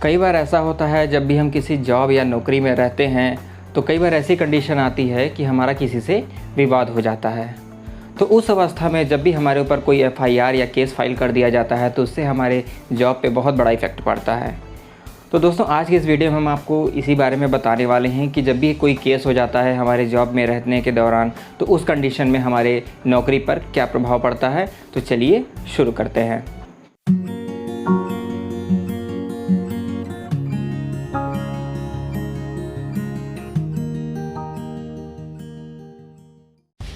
कई बार ऐसा होता है जब भी हम किसी जॉब या नौकरी में रहते हैं तो कई बार ऐसी कंडीशन आती है कि हमारा किसी से विवाद हो जाता है। तो उस अवस्था में जब भी हमारे ऊपर कोई एफआईआर या केस फाइल कर दिया जाता है तो उससे हमारे जॉब पे बहुत बड़ा इफ़ेक्ट पड़ता है। तो दोस्तों, आज की इस वीडियो में हम आपको इसी बारे में बताने वाले हैं कि जब भी कोई केस हो जाता है हमारे जॉब में रहने के दौरान तो उस कंडीशन में हमारे नौकरी पर क्या प्रभाव पड़ता है। तो चलिए शुरू करते हैं।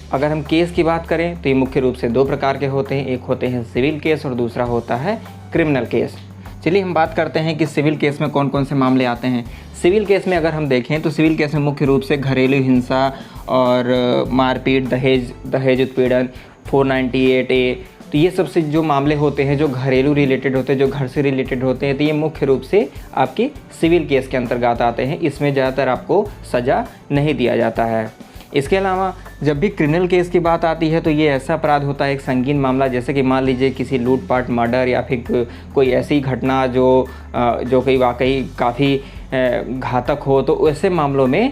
अगर हम केस की बात करें तो ये मुख्य रूप से दो प्रकार के होते हैं। एक होते हैं सिविल केस और दूसरा होता है क्रिमिनल केस। चलिए हम बात करते हैं कि सिविल केस में कौन कौन से मामले आते हैं। सिविल केस में अगर हम देखें तो सिविल केस में मुख्य रूप से घरेलू हिंसा और मारपीट, दहेज उत्पीड़न, 498A, तो ये सबसे जो मामले होते हैं जो घरेलू रिलेटेड होते हैं, जो घर से रिलेटेड होते हैं, तो ये मुख्य रूप से आपके सिविल केस के अंतर्गत आते हैं। इसमें ज़्यादातर आपको सज़ा नहीं दिया जाता है। इसके अलावा जब भी क्रिमिनल केस की बात आती है तो ये ऐसा अपराध होता है, एक संगीन मामला, जैसे कि मान लीजिए किसी लूटपाट, मर्डर या फिर कोई ऐसी घटना जो कोई वाकई काफ़ी घातक हो, तो ऐसे मामलों में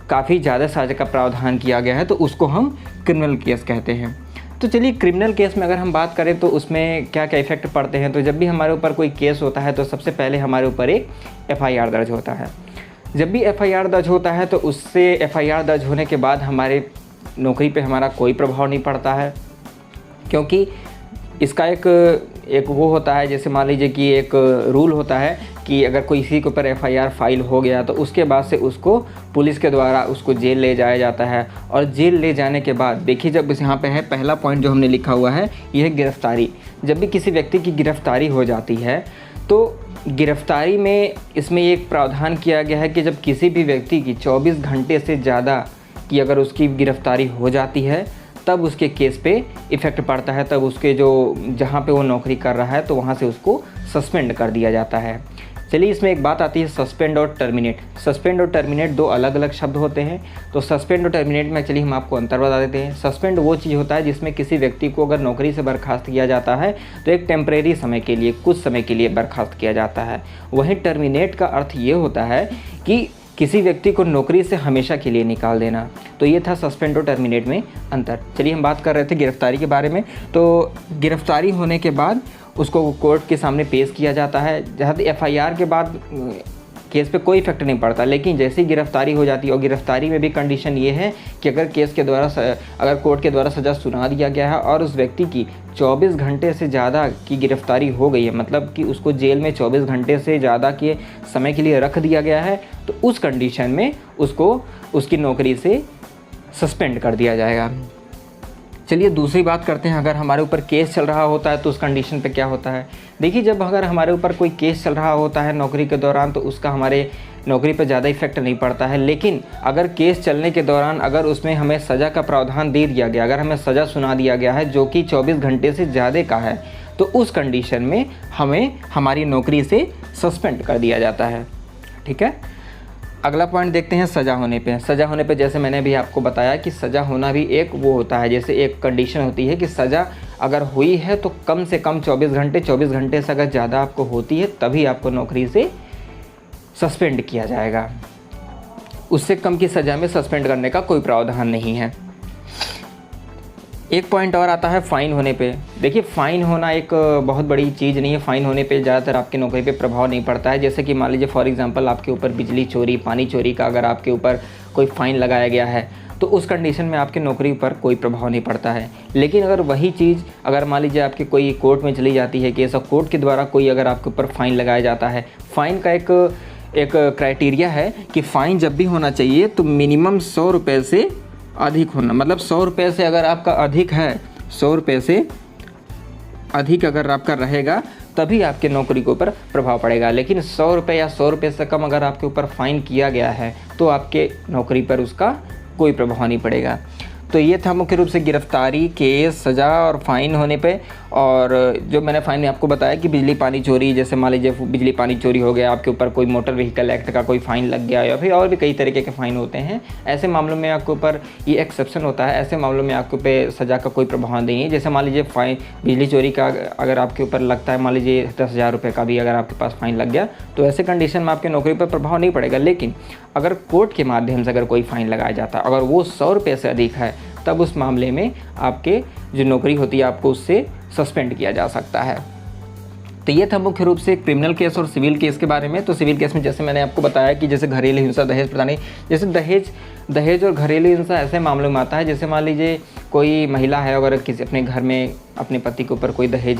काफ़ी ज़्यादा सज़ा का प्रावधान किया गया है, तो उसको हम क्रिमिनल केस कहते हैं। तो चलिए क्रिमिनल केस में अगर हम बात करें तो उसमें क्या क्या इफ़ेक्ट पड़ते हैं। तो जब भी हमारे ऊपर कोई केस होता है तो सबसे पहले हमारे ऊपर एक एफआईआर दर्ज होता है। जब भी एफआईआर दर्ज होता है तो उससे एफआईआर दर्ज होने के बाद हमारे नौकरी पे हमारा कोई प्रभाव नहीं पड़ता है, क्योंकि इसका एक वो होता है, जैसे मान लीजिए कि एक रूल होता है कि अगर कोई किसी के ऊपर एफआईआर फाइल हो गया तो उसके बाद से उसको पुलिस के द्वारा उसको जेल ले जाया जाता है। और जेल ले जाने के बाद देखिए, जब इस यहाँ पे है पहला पॉइंट जो हमने लिखा हुआ है, ये है गिरफ्तारी। जब भी किसी व्यक्ति की गिरफ्तारी हो जाती है तो गिरफ्तारी में इसमें एक प्रावधान किया गया है कि जब किसी भी व्यक्ति की 24 घंटे से ज़्यादा की अगर उसकी गिरफ्तारी हो जाती है तब उसके केस पे इफ़ेक्ट पड़ता है, तब उसके जो जहाँ पे वो नौकरी कर रहा है तो वहाँ से उसको सस्पेंड कर दिया जाता है। चलिए इसमें एक बात आती है सस्पेंड और टर्मिनेट। सस्पेंड और टर्मिनेट दो अलग अलग शब्द होते हैं। तो सस्पेंड और टर्मिनेट में चलिए हम आपको अंतर बता देते हैं। सस्पेंड वो चीज़ होता है जिसमें किसी व्यक्ति को अगर नौकरी से बर्खास्त किया जाता है तो एक टेम्परेरी समय के लिए, कुछ समय के लिए बर्खास्त किया जाता है। वहीं टर्मिनेट का अर्थ ये होता है कि किसी व्यक्ति को नौकरी से हमेशा के लिए निकाल देना। तो ये था सस्पेंड और टर्मिनेट में अंतर। चलिए हम बात कर रहे थे गिरफ्तारी के बारे में। तो गिरफ्तारी होने के बाद उसको कोर्ट के सामने पेश किया जाता है। जहाँ एफआईआर के बाद केस पे कोई इफेक्ट नहीं पड़ता, लेकिन जैसे ही गिरफ्तारी हो जाती है, और गिरफ्तारी में भी कंडीशन ये है कि अगर केस के द्वारा अगर कोर्ट के द्वारा सज़ा सुना दिया गया है और उस व्यक्ति की 24 घंटे से ज़्यादा की गिरफ्तारी हो गई है, मतलब कि उसको जेल में 24 घंटे से ज़्यादा के समय के लिए रख दिया गया है, तो उस कंडीशन में उसको उसकी नौकरी से सस्पेंड कर दिया जाएगा। चलिए दूसरी बात करते हैं, अगर हमारे ऊपर केस चल रहा होता है तो उस कंडीशन पे क्या होता है। देखिए, जब अगर हमारे ऊपर कोई केस चल रहा होता है नौकरी के दौरान तो उसका हमारे नौकरी पर ज़्यादा इफेक्ट नहीं पड़ता है। लेकिन अगर केस चलने के दौरान अगर उसमें हमें सज़ा का प्रावधान दे दिया गया, अगर हमें सज़ा सुना दिया गया है जो कि 24 घंटे से ज़्यादा का है, तो उस कंडीशन में हमें हमारी नौकरी से सस्पेंड कर दिया जाता है। ठीक है, अगला पॉइंट देखते हैं सज़ा होने पे। सज़ा होने पे जैसे मैंने भी आपको बताया कि सज़ा होना भी एक वो होता है, जैसे एक कंडीशन होती है कि सज़ा अगर हुई है तो कम से कम 24 घंटे से अगर ज़्यादा आपको होती है तभी आपको नौकरी से सस्पेंड किया जाएगा। उससे कम की सज़ा में सस्पेंड करने का कोई प्रावधान नहीं है। एक पॉइंट और आता है फ़ाइन होने पे। देखिए, फ़ाइन होना एक बहुत बड़ी चीज़ नहीं है। फ़ाइन होने पे ज़्यादातर आपकी नौकरी पे प्रभाव नहीं पड़ता है। जैसे कि मान लीजिए फॉर एग्जांपल आपके ऊपर बिजली चोरी, पानी चोरी का अगर आपके ऊपर कोई फ़ाइन लगाया गया है तो उस कंडीशन में आपकी नौकरी पर कोई प्रभाव नहीं पड़ता है। लेकिन अगर वही चीज़ अगर मान लीजिए आपकी कोई कोर्ट में चली जाती है केस, और कोर्ट के द्वारा कोई अगर आपके ऊपर फ़ाइन लगाया जाता है, फ़ाइन का एक क्राइटेरिया है कि फ़ाइन जब भी होना चाहिए तो मिनिमम 100 रुपये से अधिक होना, मतलब 100 रुपये से अगर आपका अधिक है, 100 रुपये से अधिक अगर आपका रहेगा तभी आपके नौकरी के ऊपर प्रभाव पड़ेगा। लेकिन 100 रुपये या 100 रुपये से कम अगर आपके ऊपर फ़ाइन किया गया है तो आपके नौकरी पर उसका कोई प्रभाव नहीं पड़ेगा। तो ये था मुख्य रूप से गिरफ्तारी, केस, सज़ा और फ़ाइन होने पे। और जो मैंने फ़ाइन आपको बताया कि बिजली पानी चोरी, जैसे मान लीजिए बिजली पानी चोरी हो गया, आपके ऊपर कोई मोटर व्हीकल एक्ट का कोई फ़ाइन लग गया या फिर और भी कई तरीके के फ़ाइन होते हैं, ऐसे मामलों में आपके ऊपर ये एक्सेप्शन होता है। ऐसे मामलों में आपके ऊपर सज़ा का कोई प्रभाव नहीं है। जैसे मान लीजिए फ़ाइन बिजली चोरी का अगर आपके ऊपर लगता है, मान लीजिए 10,000 रुपये का भी अगर आपके पास फ़ाइन लग गया, तो ऐसे कंडीशन में आपके नौकरी पर प्रभाव नहीं पड़ेगा। लेकिन अगर कोर्ट के माध्यम से अगर कोई फ़ाइन लगाया जाता है, अगर वो 100 रुपये से अधिक है, तब उस मामले में आपके जो नौकरी होती है आपको उससे सस्पेंड किया जा सकता है। तो ये था मुख्य रूप से क्रिमिनल केस और सिविल केस के बारे में। तो सिविल केस में जैसे मैंने आपको बताया कि जैसे घरेलू हिंसा, दहेज प्रताड़ना, जैसे दहेज और घरेलू हिंसा ऐसे मामलों में आता है। जैसे मान लीजिए कोई महिला है, अगर किसी अपने घर में अपने पति के ऊपर कोई दहेज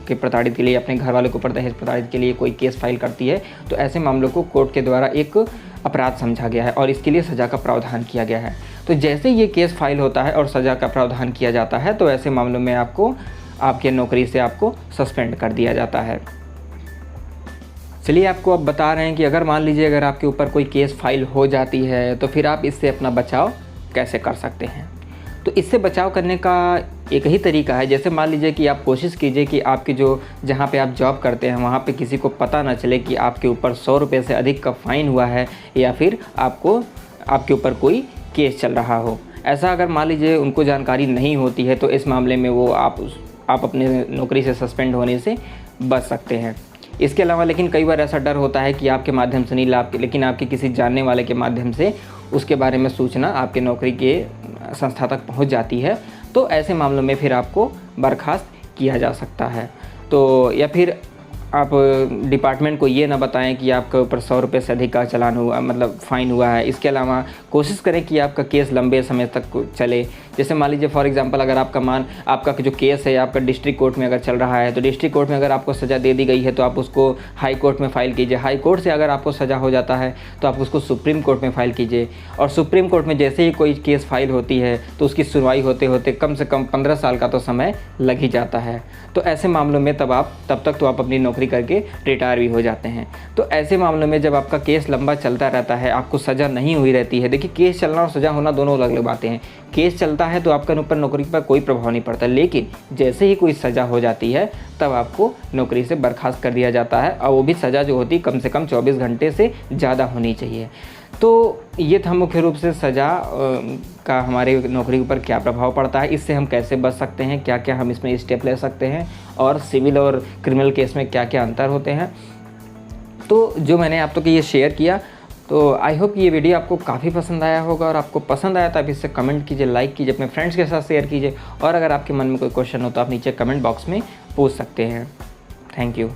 के प्रताड़ित के लिए, अपने घर वालों के ऊपर दहेज प्रताड़ित के लिए कोई केस फाइल करती है, तो ऐसे मामलों को कोर्ट के द्वारा एक अपराध समझा गया है और इसके लिए सज़ा का प्रावधान किया गया है। तो जैसे ये केस फाइल होता है और सज़ा का प्रावधान किया जाता है, तो ऐसे मामलों में आपके नौकरी से आपको सस्पेंड कर दिया जाता है। चलिए आपको अब बता रहे हैं कि अगर मान लीजिए अगर आपके ऊपर कोई केस फाइल हो जाती है, तो फिर आप इससे अपना बचाव कैसे कर सकते हैं। तो इससे बचाव करने का एक ही तरीका है। जैसे मान लीजिए कि आप कोशिश कीजिए कि आपके जो जहाँ पे आप जॉब करते हैं वहाँ पे किसी को पता ना चले कि आपके ऊपर 100 रुपये से अधिक का फ़ाइन हुआ है या फिर आपके ऊपर कोई केस चल रहा हो। ऐसा अगर मान लीजिए उनको जानकारी नहीं होती है, तो इस मामले में वो आप अपने नौकरी से सस्पेंड होने से बच सकते हैं। इसके अलावा लेकिन कई बार ऐसा डर होता है कि आपके माध्यम से नहीं, लेकिन आपके किसी जानने वाले के माध्यम से उसके बारे में सूचना आपके नौकरी के संस्था तक पहुंच जाती है, तो ऐसे मामलों में फिर आपको बर्खास्त किया जा सकता है। तो या फिर आप डिपार्टमेंट को ये ना बताएं कि आपके ऊपर 100 रुपये से अधिक का चालान हुआ, मतलब फ़ाइन हुआ है। इसके अलावा कोशिश करें कि आपका केस लंबे समय तक चले। जैसे मान लीजिए फॉर एग्जांपल अगर आपका जो केस है आपका डिस्ट्रिक्ट कोर्ट में अगर चल रहा है, तो डिस्ट्रिक्ट कोर्ट में अगर आपको सज़ा दे दी गई है तो आप उसको हाई कोर्ट में फ़ाइल कीजिए। हाई कोर्ट से अगर आपको सज़ा हो जाता है तो आप उसको सुप्रीम कोर्ट में फ़ाइल कीजिए। और सुप्रीम कोर्ट में जैसे ही कोई केस फाइल होती है तो उसकी सुनवाई होते होते कम से कम 15 साल का तो समय लग ही जाता है। तो ऐसे मामलों में तब तक तो आप अपनी नौकरी करके रिटायर भी हो जाते हैं। तो ऐसे मामलों में जब आपका केस लंबा चलता रहता है, आपको सज़ा नहीं हुई रहती है। देखिए, केस चलना और सज़ा होना दोनों अलग अलग बातें हैं। केस चलता है तो आपका ऊपर नौकरी पर कोई प्रभाव नहीं पड़ता, लेकिन जैसे ही कोई सज़ा हो जाती है तब आपको नौकरी से बर्खास्त कर दिया जाता है, और वो भी सज़ा जो होती है कम से कम 24 घंटे से ज़्यादा होनी चाहिए। तो ये था मुख्य रूप से सज़ा का हमारे नौकरी के ऊपर क्या प्रभाव पड़ता है, इससे हम कैसे बच सकते हैं, क्या क्या हम इसमें स्टेप ले सकते हैं, और सिविल और क्रिमिनल केस में क्या क्या अंतर होते हैं। तो जो मैंने आप तक ये शेयर किया, तो आई होप ये वीडियो आपको काफ़ी पसंद आया होगा, और आपको पसंद आया तो आप इससे कमेंट कीजिए, लाइक कीजिए, अपने फ्रेंड्स के साथ शेयर कीजिए, और अगर आपके मन में कोई क्वेश्चन हो तो आप नीचे कमेंट बॉक्स में पूछ सकते हैं। Thank you.